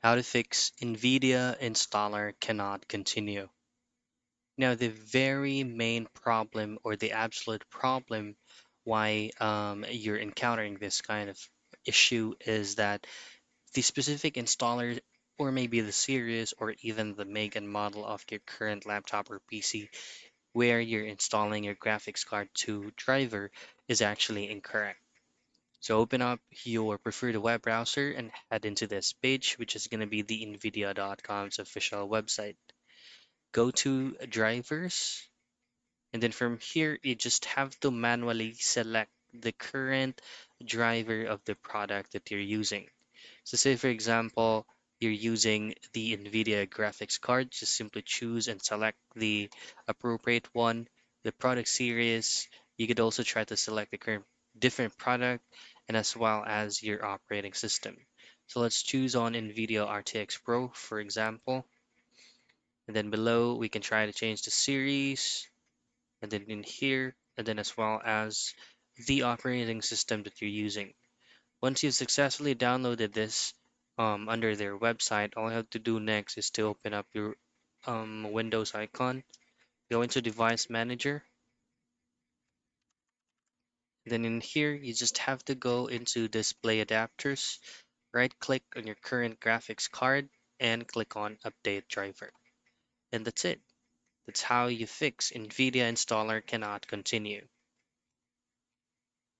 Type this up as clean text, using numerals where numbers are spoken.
How to fix NVIDIA Installer Cannot Continue. Now, the very main problem or the absolute problem why you're encountering this kind of issue is that the specific installer or maybe the series or even the make and model of your current laptop or PC where you're installing your graphics card to driver is actually incorrect. So open up your preferred web browser and head into this page, which is going to be the NVIDIA.com's official website. Go to drivers, and then from here, you just have to manually select the current driver of the product that you're using. So say for example, you're using the NVIDIA graphics card, just simply choose and select the appropriate one, the product series. You could also try to select the current different product and as well as your operating system. So let's choose on NVIDIA RTX Pro, for example. And then below, we can try to change the series and then in here, and then as well as the operating system that you're using. Once you've successfully downloaded this under their website, all you have to do next is to open up your Windows icon, go into Device Manager, then in here you just have to go into Display Adapters, right click on your current graphics card, and click on Update Driver. And that's it. That's how you fix NVIDIA Installer Cannot Continue.